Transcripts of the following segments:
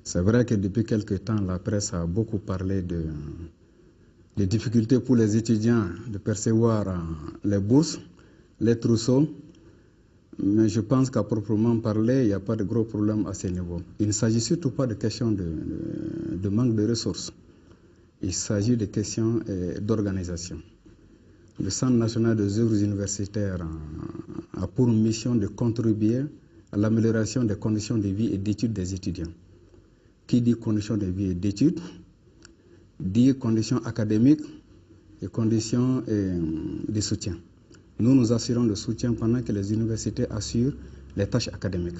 C'est vrai que depuis quelque temps, la presse a beaucoup parlé des difficultés pour les étudiants de percevoir les bourses, les trousseaux, mais je pense qu'à proprement parler, il n'y a pas de gros problème à ce niveau. Il ne s'agit surtout pas de questions de manque de ressources. Il s'agit de questions d'organisation. Le Centre national des œuvres universitaires a pour mission de contribuer à l'amélioration des conditions de vie et d'études des étudiants. Qui dit conditions de vie et d'études, dit conditions académiques et conditions de soutien. Nous, nous assurons le soutien pendant que les universités assurent les tâches académiques.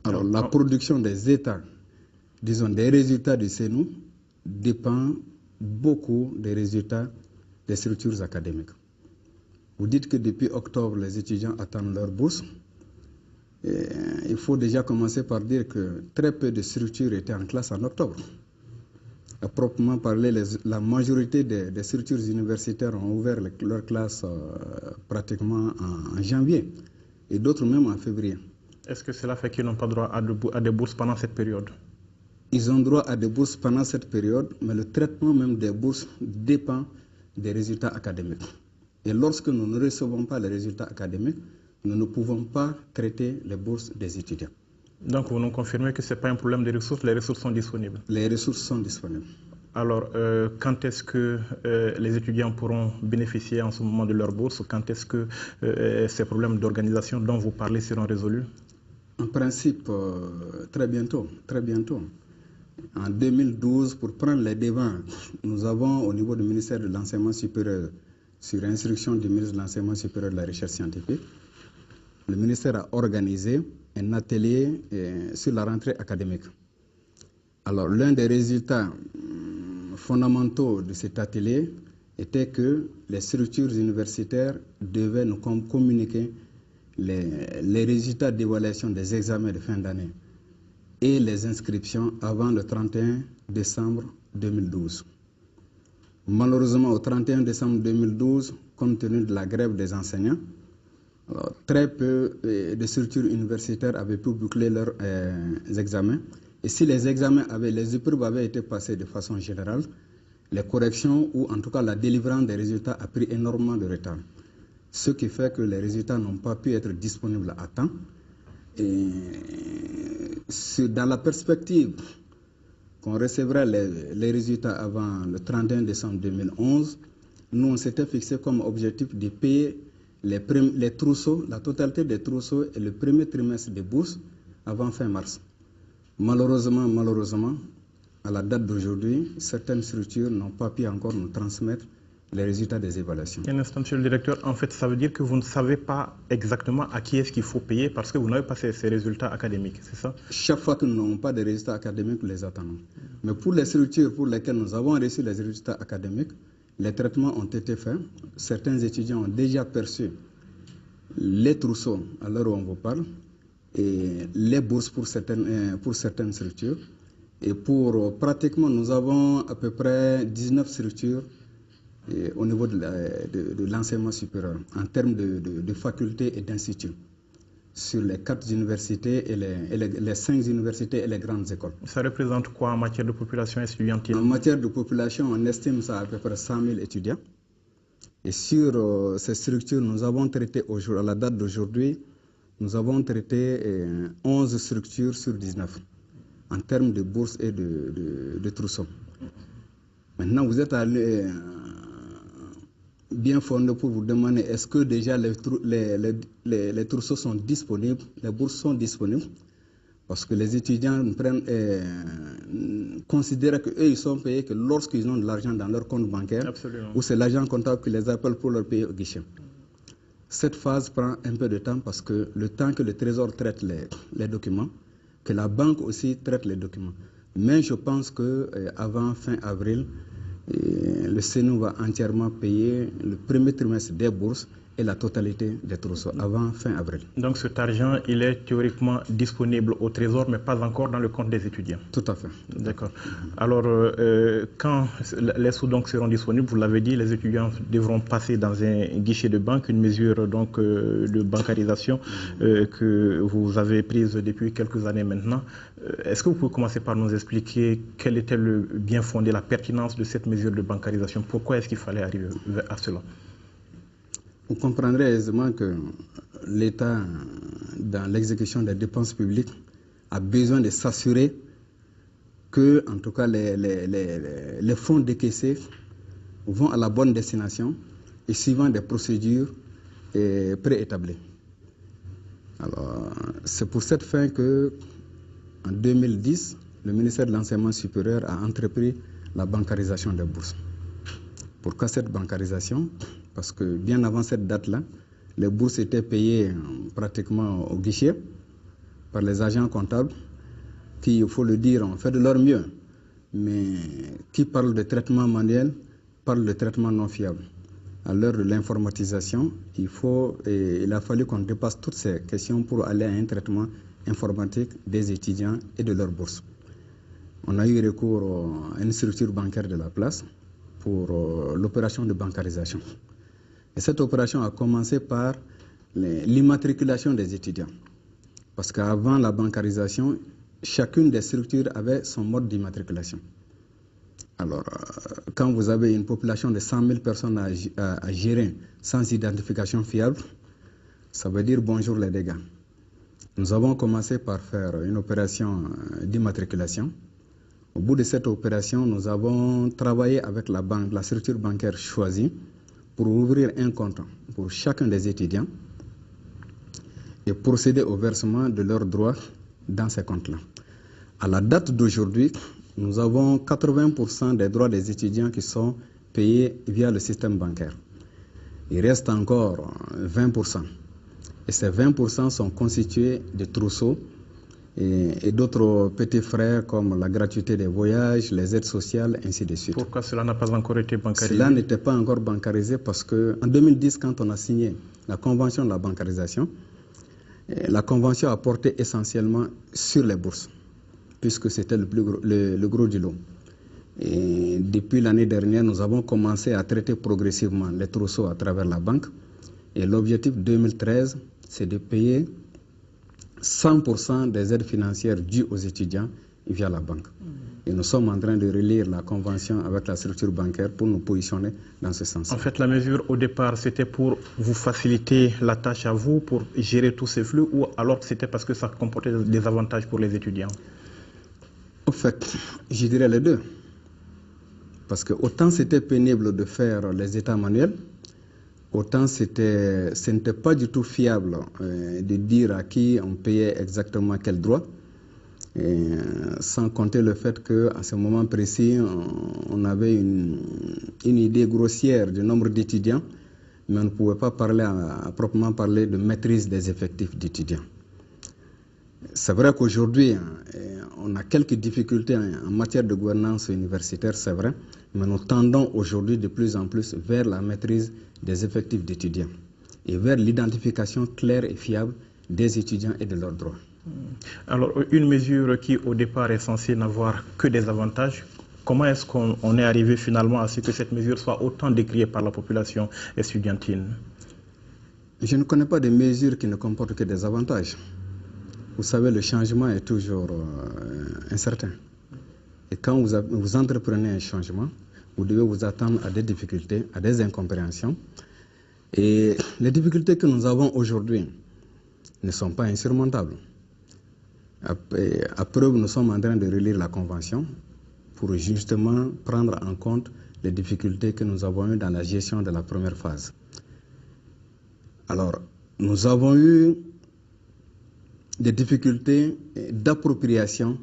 Alors, la production des États, disons des résultats du CNU, dépend beaucoup des résultats des structures académiques. Vous dites que depuis octobre, les étudiants attendent leur bourse. Et il faut déjà commencer par dire que très peu de structures étaient en classe en octobre. À proprement parler, la majorité des structures universitaires ont ouvert leurs classes pratiquement en janvier et d'autres même en février. Est-ce que cela fait qu'ils n'ont pas droit à des bourses pendant cette période? Ils ont droit à des bourses pendant cette période, mais le traitement même des bourses dépend des résultats académiques. Et lorsque nous ne recevons pas les résultats académiques, nous ne pouvons pas traiter les bourses des étudiants. Donc vous nous confirmez que ce n'est pas un problème de ressources, les ressources sont disponibles? Les ressources sont disponibles. Alors, quand est-ce que les étudiants pourront bénéficier en ce moment de leur bourse? Quand est-ce que ces problèmes d'organisation dont vous parlez seront résolus? En principe, très bientôt, très bientôt. En 2012, pour prendre les devants, nous avons au niveau du ministère de l'Enseignement supérieur, sur instruction du ministre de l'Enseignement supérieur et de la Recherche scientifique, le ministère a organisé un atelier sur la rentrée académique. Alors, l'un des résultats fondamentaux de cet atelier était que les structures universitaires devaient nous communiquer les résultats d'évaluation des examens de fin d'année et les inscriptions avant le 31 décembre 2012. Malheureusement, au 31 décembre 2012, compte tenu de la grève des enseignants, très peu de structures universitaires avaient pu boucler leurs examens. Et si les les épreuves avaient été passées de façon générale, les corrections ou en tout cas la délivrance des résultats a pris énormément de retard. Ce qui fait que les résultats n'ont pas pu être disponibles à temps. Et dans la perspective qu'on recevrait les résultats avant le 31 décembre 2011, nous on s'était fixé comme objectif de payer les trousseaux, la totalité des trousseaux et le premier trimestre des bourses avant fin mars. Malheureusement, à la date d'aujourd'hui, certaines structures n'ont pas pu encore nous transmettre les résultats des évaluations. Un instant, monsieur le directeur, en fait, ça veut dire que vous ne savez pas exactement à qui est-ce qu'il faut payer parce que vous n'avez pas ces résultats académiques, c'est ça? Chaque fois que nous n'avons pas de résultats académiques, nous les attendons. Mais pour les structures pour lesquelles nous avons reçu les résultats académiques, les traitements ont été faits. Certains étudiants ont déjà perçu les trousseaux à l'heure où on vous parle et les bourses pour certaines structures. Et pour pratiquement, nous avons à peu près 19 structures au niveau de l'enseignement supérieur, en termes de facultés et d'instituts, sur les 4 universités et les 5 universités et les grandes écoles. Ça représente quoi en matière de population estudiantine? En matière de population, on estime ça à peu près 100 000 étudiants. Et sur ces structures, nous avons traité, à la date d'aujourd'hui, nous avons traité 11 structures sur 19, en termes de bourses et de trousseaux. Maintenant, vous êtes allé bien fondé pour vous demander est-ce que déjà les trousseaux sont disponibles, les bourses sont disponibles, parce que les étudiants considèrent qu'eux, ils sont payés que lorsqu'ils ont de l'argent dans leur compte bancaire. Absolument. Ou c'est l'agent comptable qui les appelle pour leur payer au guichet. Cette phase prend un peu de temps parce que le temps que le Trésor traite les documents, que la banque aussi traite les documents. Mais je pense qu'avant fin avril, le CNU va entièrement payer le premier trimestre des bourses et la totalité des trousseaux avant fin avril. Donc cet argent, il est théoriquement disponible au Trésor, mais pas encore dans le compte des étudiants. Tout à fait. D'accord. Alors, quand les sous donc seront disponibles, vous l'avez dit, les étudiants devront passer dans un guichet de banque, une mesure donc de bancarisation que vous avez prise depuis quelques années maintenant. Est-ce que vous pouvez commencer par nous expliquer quel était le bien fondé, la pertinence de cette mesure de bancarisation? Pourquoi est-ce qu'il fallait arriver à cela? Vous comprendrez aisément que l'État, dans l'exécution des dépenses publiques, a besoin de s'assurer que, en tout cas, les fonds décaissés vont à la bonne destination et suivant des procédures préétablies. Alors, c'est pour cette fin que, en 2010, le ministère de l'Enseignement supérieur a entrepris la bancarisation des bourses. Pourquoi cette bancarisation? Parce que bien avant cette date-là, les bourses étaient payées pratiquement au guichet par les agents comptables qui, il faut le dire, ont fait de leur mieux, mais qui parlent de traitement manuel, parlent de traitement non fiable. À l'heure de l'informatisation, il a fallu qu'on dépasse toutes ces questions pour aller à un traitement informatique des étudiants et de leurs bourses. On a eu recours à une structure bancaire de la place pour l'opération de bancarisation. Et cette opération a commencé par l'immatriculation des étudiants. Parce qu'avant la bancarisation, chacune des structures avait son mode d'immatriculation. Alors, quand vous avez une population de 100 000 personnes à gérer sans identification fiable, ça veut dire bonjour les dégâts. Nous avons commencé par faire une opération d'immatriculation. Au bout de cette opération, nous avons travaillé avec la banque, la structure bancaire choisie, pour ouvrir un compte pour chacun des étudiants et procéder au versement de leurs droits dans ces comptes-là. À la date d'aujourd'hui, nous avons 80% des droits des étudiants qui sont payés via le système bancaire. Il reste encore 20%. Et ces 20% sont constitués de trousseaux et d'autres petits frais comme la gratuité des voyages, les aides sociales, ainsi de suite. Pourquoi cela n'a pas encore été bancarisé? Cela n'était pas encore bancarisé parce qu'en 2010, quand on a signé la convention de la bancarisation, la convention a porté essentiellement sur les bourses, puisque c'était le gros du lot. Et depuis l'année dernière, nous avons commencé à traiter progressivement les trousseaux à travers la banque. Et l'objectif 2013, c'est de payer 100% des aides financières dues aux étudiants via la banque. Et nous sommes en train de relire la convention avec la structure bancaire pour nous positionner dans ce sens. En fait, la mesure au départ, c'était pour vous faciliter la tâche à vous, pour gérer tous ces flux, ou alors c'était parce que ça comportait des avantages pour les étudiants? En fait, je dirais les deux. Parce que autant c'était pénible de faire les états manuels, autant ce n'était pas du tout fiable de dire à qui on payait exactement quel droit, sans compter le fait qu'à ce moment précis, on avait une idée grossière du nombre d'étudiants, mais on ne pouvait pas parler à proprement parler de maîtrise des effectifs d'étudiants. C'est vrai qu'aujourd'hui, on a quelques difficultés en matière de gouvernance universitaire, c'est vrai, mais nous tendons aujourd'hui de plus en plus vers la maîtrise des effectifs d'étudiants et vers l'identification claire et fiable des étudiants et de leurs droits. Alors, une mesure qui au départ est censée n'avoir que des avantages, comment est-ce qu'on est arrivé finalement à ce que cette mesure soit autant décriée par la population estudiantine? Je ne connais pas de mesures qui ne comportent que des avantages. Vous savez, le changement est toujours incertain. Et quand vous entreprenez un changement, vous devez vous attendre à des difficultés, à des incompréhensions. Et les difficultés que nous avons aujourd'hui ne sont pas insurmontables. À preuve, nous sommes en train de relire la convention pour justement prendre en compte les difficultés que nous avons eues dans la gestion de la première phase. Alors, nous avons eu des difficultés d'appropriation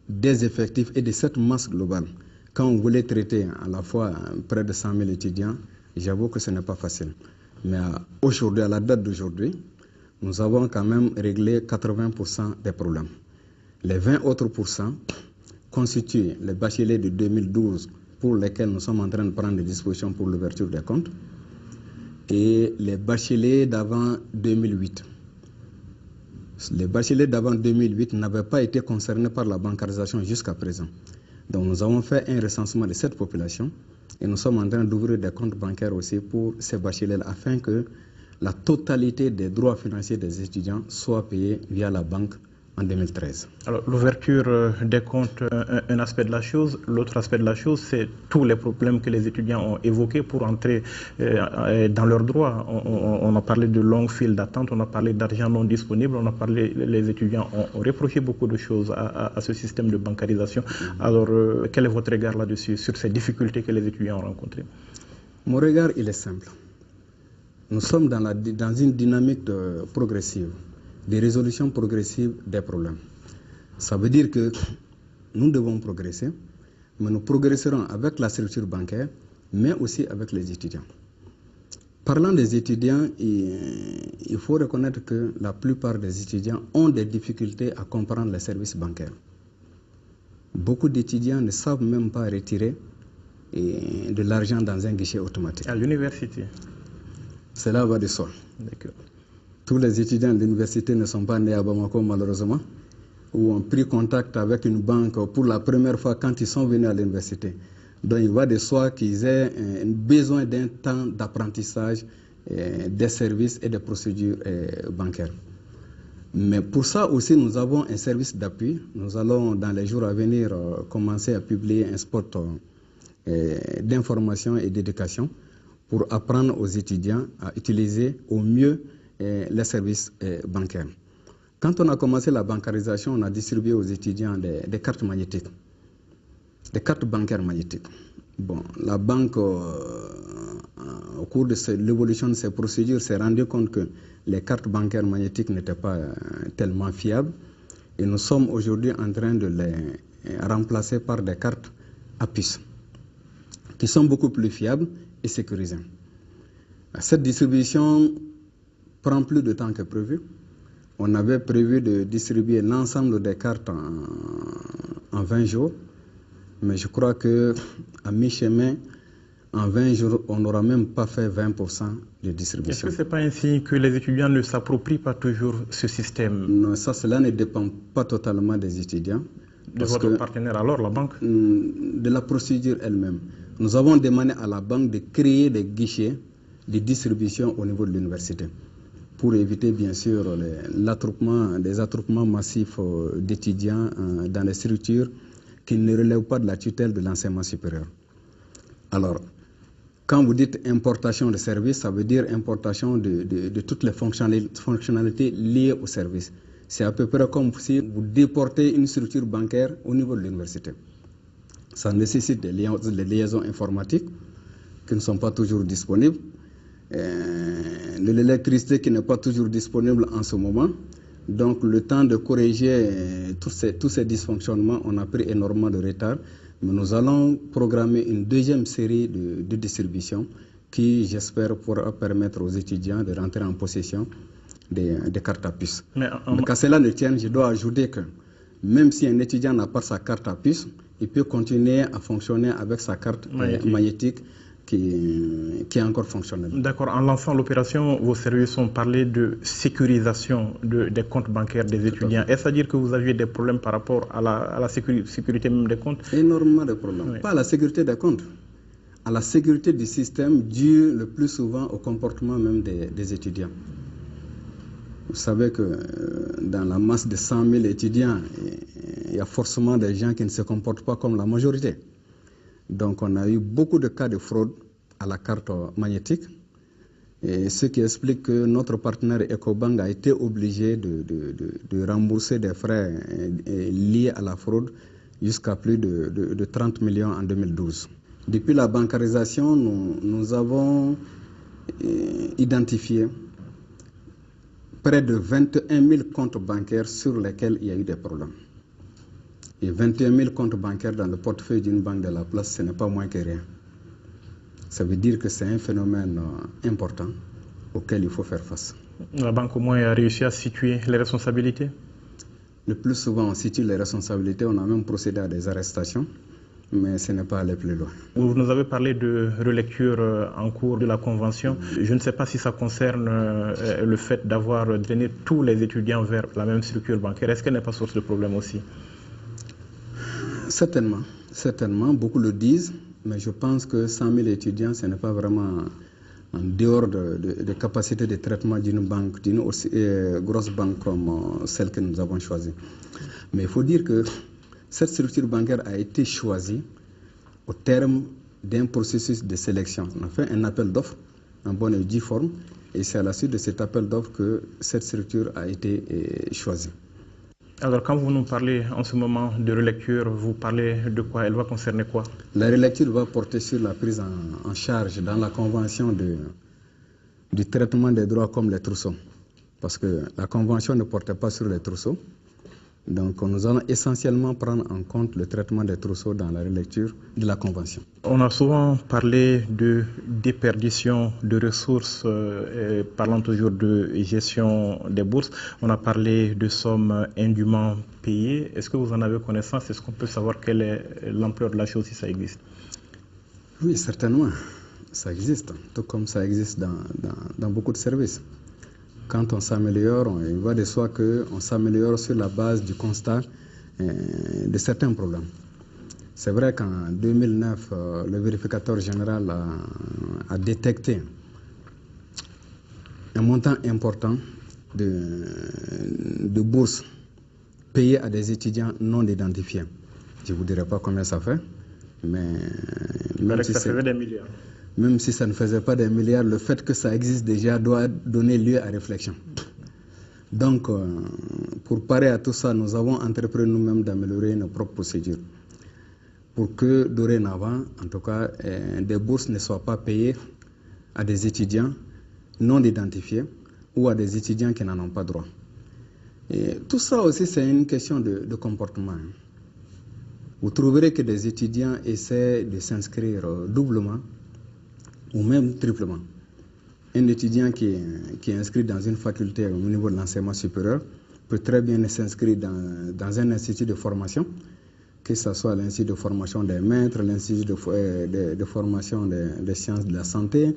des effectifs et de cette masse globale. Quand on voulait traiter à la fois près de 100 000 étudiants, j'avoue que ce n'est pas facile. Mais aujourd'hui, à la date d'aujourd'hui, nous avons quand même réglé 80% des problèmes. Les 20 autres pourcents constituent les bacheliers de 2012 pour lesquels nous sommes en train de prendre des dispositions pour l'ouverture des comptes. et les bacheliers d'avant 2008. Les bacheliers d'avant 2008 n'avaient pas été concernés par la bancarisation jusqu'à présent. Donc nous avons fait un recensement de cette population et nous sommes en train d'ouvrir des comptes bancaires aussi pour ces bacheliers afin que la totalité des droits financiers des étudiants soit payée via la banque en 2013. Alors l'ouverture des comptes, un aspect de la chose. L'autre aspect de la chose, c'est tous les problèmes que les étudiants ont évoqués pour entrer dans leurs droits. On a parlé de longues files d'attente, on a parlé d'argent non disponible, on a parlé, les étudiants ont reproché beaucoup de choses à ce système de bancarisation. Alors quel est votre regard là-dessus, sur ces difficultés que les étudiants ont rencontrées? Mon regard, il est simple. Nous sommes dans une dynamique progressive, de résolution progressive des problèmes. Ça veut dire que nous devons progresser, mais nous progresserons avec la structure bancaire, mais aussi avec les étudiants. Parlant des étudiants, il faut reconnaître que la plupart des étudiants ont des difficultés à comprendre les services bancaires. Beaucoup d'étudiants ne savent même pas retirer de l'argent dans un guichet automatique. À l'université? Cela va de soi. D'accord. Tous les étudiants de l'université ne sont pas nés à Bamako, malheureusement, ou ont pris contact avec une banque pour la première fois quand ils sont venus à l'université. Donc il va de soi qu'ils aient besoin d'un temps d'apprentissage des services et des procédures bancaires. Mais pour ça aussi, nous avons un service d'appui. Nous allons, dans les jours à venir, commencer à publier un spot d'information et d'éducation pour apprendre aux étudiants à utiliser au mieux les services bancaires. Quand on a commencé la bancarisation, on a distribué aux étudiants des cartes magnétiques, des cartes bancaires magnétiques. Bon, la banque, au cours de l'évolution de ces procédures, s'est rendu compte que les cartes bancaires magnétiques n'étaient pas tellement fiables. Et nous sommes aujourd'hui en train de les remplacer par des cartes à puce, qui sont beaucoup plus fiables et sécurisées. Cette distribution prend plus de temps que prévu. On avait prévu de distribuer l'ensemble des cartes en 20 jours, mais je crois qu'à mi-chemin, en 20 jours, on n'aura même pas fait 20% de distribution. Est-ce que ce n'est pas ainsi que les étudiants ne s'approprient pas toujours ce système? Non, cela ne dépend pas totalement des étudiants. De votre partenaire alors, la banque? De la procédure elle-même. Nous avons demandé à la banque de créer des guichets de distribution au niveau de l'université, pour éviter bien sûr des attroupements massifs d'étudiants dans les structures qui ne relèvent pas de la tutelle de l'enseignement supérieur. Alors, quand vous dites importation de services, ça veut dire importation de toutes les fonctionnalités liées au service. C'est à peu près comme si vous déportez une structure bancaire au niveau de l'université. Ça nécessite des liaisons informatiques qui ne sont pas toujours disponibles, de l'électricité qui n'est pas toujours disponible en ce moment. Donc le temps de corriger tous ces dysfonctionnements, on a pris énormément de retard. Mais nous allons programmer une deuxième série de distribution qui, j'espère, pourra permettre aux étudiants de rentrer en possession des cartes à puce. Mais qu'à cela ne tienne, je dois ajouter que même si un étudiant n'a pas sa carte à puce, il peut continuer à fonctionner avec sa carte magnétique qui est encore fonctionnelle. D'accord. En lançant l'opération, vos services ont parlé de sécurisation des comptes bancaires des étudiants. Est-ce à dire que vous aviez des problèmes par rapport à la sécurité même des comptes? Énormément de problèmes. Oui. Pas à la sécurité des comptes, à la sécurité du système due le plus souvent au comportement même des étudiants. Vous savez que dans la masse de 100 000 étudiants, il y a forcément des gens qui ne se comportent pas comme la majorité. Donc on a eu beaucoup de cas de fraude à la carte magnétique, et ce qui explique que notre partenaire Ecobank a été obligé de rembourser des frais liés à la fraude jusqu'à plus de 30 millions en 2012. Depuis la bancarisation, nous avons identifié près de 21 000 comptes bancaires sur lesquels il y a eu des problèmes. Et 21 000 comptes bancaires dans le portefeuille d'une banque de la place, ce n'est pas moins que rien. Ça veut dire que c'est un phénomène important auquel il faut faire face. La banque au moins a réussi à situer les responsabilités? Le plus souvent, on situe les responsabilités. On a même procédé à des arrestations. mais ce n'est pas aller plus loin. Vous nous avez parlé de relecture en cours de la Convention. Je ne sais pas si ça concerne le fait d'avoir drainé tous les étudiants vers la même structure bancaire. Est-ce qu'elle n'est pas source de problème aussi? Certainement, certainement. Beaucoup le disent, mais je pense que 100 000 étudiants, ce n'est pas vraiment en dehors de capacité de traitement d'une banque, d'une aussi grosse banque comme celle que nous avons choisie. Mais il faut dire que cette structure bancaire a été choisie au terme d'un processus de sélection. On a fait un appel d'offres en bonne et due forme, et c'est à la suite de cet appel d'offres que cette structure a été choisie. Alors, quand vous nous parlez en ce moment de relecture, vous parlez de quoi? Elle va concerner quoi? La relecture va porter sur la prise en charge dans la convention du traitement des droits comme les trousseaux. Parce que la convention ne portait pas sur les trousseaux. Donc, nous allons essentiellement prendre en compte le traitement des trousseaux dans la relecture de la convention. On a souvent parlé de déperdition de ressources, parlant toujours de gestion des bourses. On a parlé de sommes indûment payées. Est-ce que vous en avez connaissance? Est-ce qu'on peut savoir quelle est l'ampleur de la chose si ça existe? Oui, certainement. Ça existe, tout comme ça existe dans beaucoup de services. Quand on s'améliore, il va de soi qu'on s'améliore sur la base du constat de certains problèmes. C'est vrai qu'en 2009, le vérificateur général a détecté un montant important de bourses payées à des étudiants non identifiés. Je ne vous dirai pas combien ça fait, mais même si ça fait des milliards. Même si ça ne faisait pas des milliards, le fait que ça existe déjà doit donner lieu à réflexion. Donc, pour parer à tout ça, nous avons entrepris nous-mêmes d'améliorer nos propres procédures pour que dorénavant, en tout cas, des bourses ne soient pas payées à des étudiants non identifiés ou à des étudiants qui n'en ont pas droit. Et tout ça aussi, c'est une question de comportement. Vous trouverez que des étudiants essaient de s'inscrire doublement ou même triplement. Un étudiant qui est inscrit dans une faculté au niveau de l'enseignement supérieur peut très bien s'inscrire dans un institut de formation, que ce soit l'institut de formation des maîtres, l'institut de formation des sciences de la santé,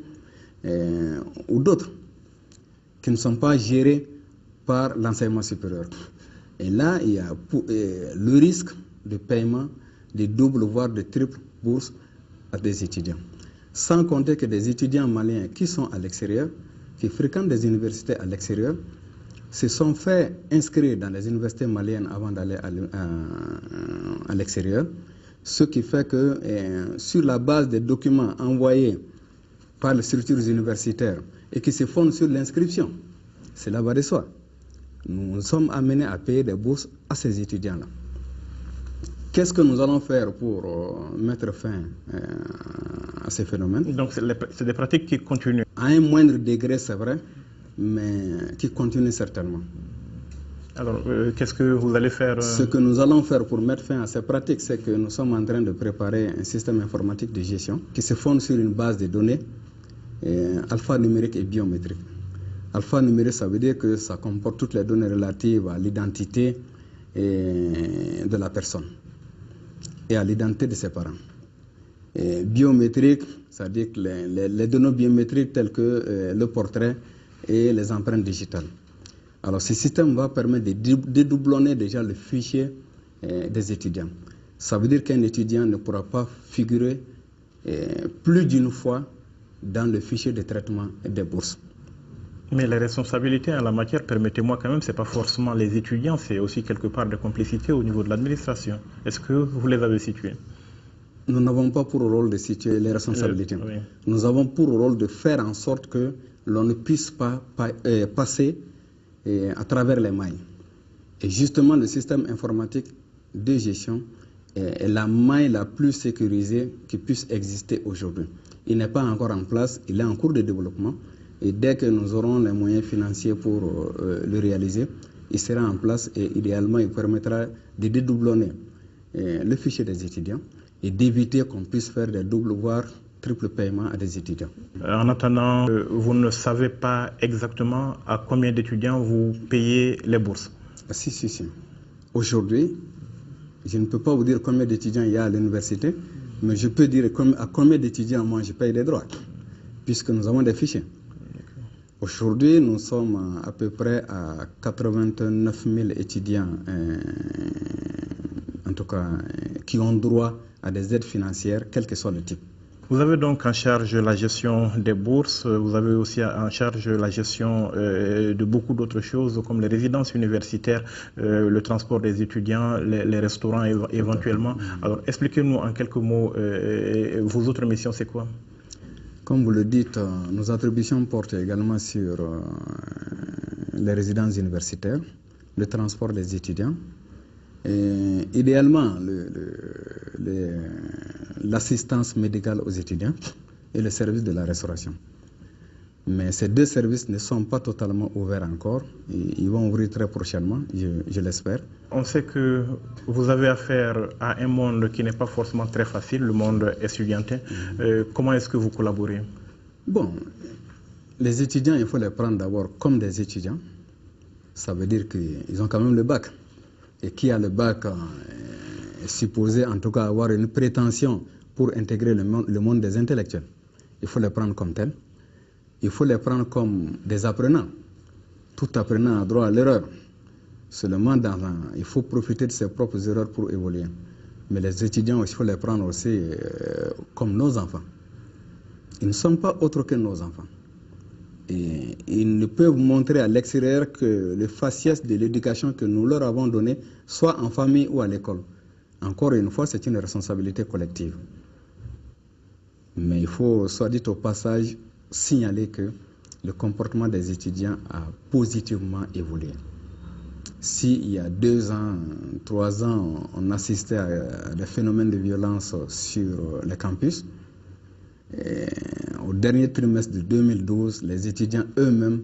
ou d'autres, qui ne sont pas gérés par l'enseignement supérieur. Et là, il y a le risque de paiement de double, voire de triple bourse à des étudiants. Sans compter que des étudiants maliens qui sont à l'extérieur, qui fréquentent des universités à l'extérieur, se sont fait inscrire dans les universités maliennes avant d'aller à l'extérieur, ce qui fait que sur la base des documents envoyés par les structures universitaires et qui se fondent sur l'inscription, cela va de soi. Nous sommes amenés à payer des bourses à ces étudiants-là. Qu'est-ce que nous allons faire pour mettre fin à ces phénomènes? Donc, c'est des pratiques qui continuent. À un moindre degré, c'est vrai, mais qui continuent certainement. Alors, qu'est-ce que vous allez faire? Ce que nous allons faire pour mettre fin à ces pratiques, c'est que nous sommes en train de préparer un système informatique de gestion qui se fonde sur une base de données alphanumérique et biométrique. Alphanumérique, ça veut dire que ça comporte toutes les données relatives à l'identité de la personne et à l'identité de ses parents. Et biométrique, c'est-à-dire que les données biométriques telles que le portrait et les empreintes digitales. Alors ce système va permettre de dédoublonner déjà le fichier des étudiants. Ça veut dire qu'un étudiant ne pourra pas figurer plus d'une fois dans le fichier de traitement des bourses. Mais les responsabilités en la matière, permettez-moi quand même, ce n'est pas forcément les étudiants, c'est aussi quelque part de complicité au niveau de l'administration. Est-ce que vous les avez situées? Nous n'avons pas pour rôle de situer les responsabilités. Oui. Nous avons pour rôle de faire en sorte que l'on ne puisse pas passer à travers les mailles. Et justement, le système informatique de gestion est la maille la plus sécurisée qui puisse exister aujourd'hui. Il n'est pas encore en place, il est en cours de développement. Et dès que nous aurons les moyens financiers pour le réaliser, il sera en place et idéalement, il permettra de dédoublonner le fichier des étudiants et d'éviter qu'on puisse faire des doubles, voire triple paiements à des étudiants. En attendant, vous ne savez pas exactement à combien d'étudiants vous payez les bourses? Si. Aujourd'hui, Je ne peux pas vous dire combien d'étudiants il y a à l'université, mais je peux dire à combien d'étudiants moi je paye des droits, puisque nous avons des fichiers. Aujourd'hui, nous sommes à peu près à 89 000 étudiants, en tout cas, qui ont droit à des aides financières, quel que soit le type. Vous avez donc en charge la gestion des bourses, vous avez aussi en charge la gestion de beaucoup d'autres choses comme les résidences universitaires, le transport des étudiants, les restaurants éventuellement. Alors expliquez-nous en quelques mots vos autres missions, c'est quoi? Comme vous le dites, nos attributions portent également sur les résidences universitaires, le transport des étudiants, et idéalement l'assistance médicale aux étudiants et le service de la restauration. Mais ces deux services ne sont pas totalement ouverts encore. Ils vont ouvrir très prochainement, je l'espère. On sait que vous avez affaire à un monde qui n'est pas forcément très facile, le monde estudiantin. Comment est-ce que vous collaborez? Bon, les étudiants, il faut les prendre d'abord comme des étudiants. Ça veut dire qu'ils ont quand même le bac. Et qui a le bac est supposé en tout cas avoir une prétention pour intégrer le monde des intellectuels. Il faut les prendre comme tels. Il faut les prendre comme des apprenants. Tout apprenant a droit à l'erreur. Seulement, il faut profiter de ses propres erreurs pour évoluer. Mais les étudiants, il faut les prendre aussi comme nos enfants. Ils ne sont pas autres que nos enfants. Et ils ne peuvent montrer à l'extérieur que le faciès de l'éducation que nous leur avons donné, soit en famille ou à l'école. Encore une fois, c'est une responsabilité collective. Mais il faut, soit dit au passage, signaler que le comportement des étudiants a positivement évolué. S'il y a 2 ans, 3 ans, on assistait à des phénomènes de violence sur les campus, au dernier trimestre de 2012, les étudiants eux-mêmes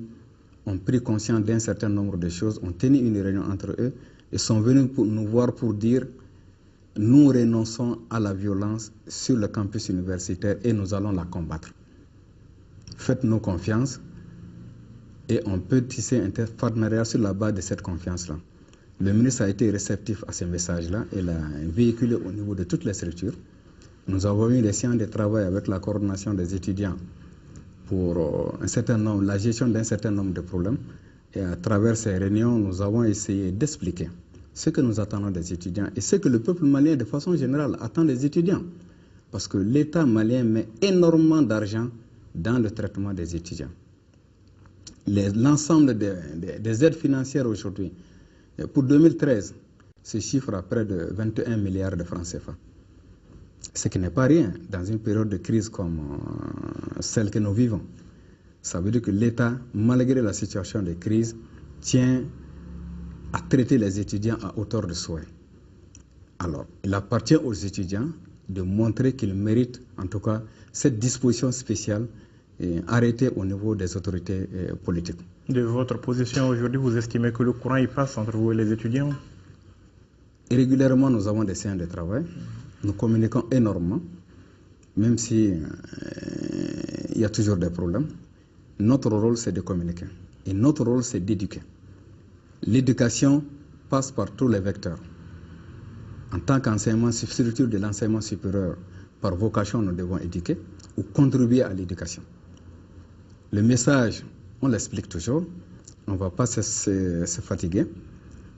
ont pris conscience d'un certain nombre de choses, ont tenu une réunion entre eux et sont venus nous voir pour dire « Nous renonçons à la violence sur le campus universitaire et nous allons la combattre. Faites-nous confiance et on peut tisser un partenariat sur la base de cette confiance-là. » Le ministre a été réceptif à ces messages-là et l'a véhiculé au niveau de toutes les structures. Nous avons eu des séances de travail avec la coordination des étudiants pour la gestion d'un certain nombre de problèmes. Et à travers ces réunions, nous avons essayé d'expliquer ce que nous attendons des étudiants et ce que le peuple malien, de façon générale, attend des étudiants. Parce que l'État malien met énormément d'argent dans le traitement des étudiants. L'ensemble des aides financières aujourd'hui, pour 2013, se chiffre à près de 21 milliards de francs CFA. Ce qui n'est pas rien dans une période de crise comme celle que nous vivons. Ça veut dire que l'État, malgré la situation de crise, tient à traiter les étudiants à hauteur de souhait. Alors, il appartient aux étudiants de montrer qu'ils méritent, en tout cas, cette disposition spéciale arrêtée au niveau des autorités politiques. De votre position aujourd'hui, vous estimez que le courant y passe entre vous et les étudiants? Et régulièrement, nous avons des séances de travail. Nous communiquons énormément, même si il y a toujours des problèmes. Notre rôle, c'est de communiquer. Et notre rôle, c'est d'éduquer. L'éducation passe par tous les vecteurs. En tant qu'enseignement, structure de l'enseignement supérieur, par vocation, nous devons éduquer ou contribuer à l'éducation. Le message, on l'explique toujours. On ne va pas se fatiguer.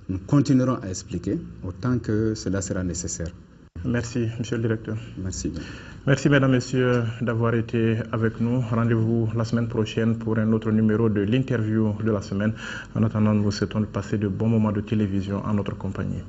Nous continuerons à expliquer autant que cela sera nécessaire. Merci, monsieur le directeur. Merci. Merci, mesdames, messieurs, d'avoir été avec nous. Rendez-vous la semaine prochaine pour un autre numéro de l'interview de la semaine. En attendant, nous vous souhaitons de passer de bons moments de télévision en notre compagnie.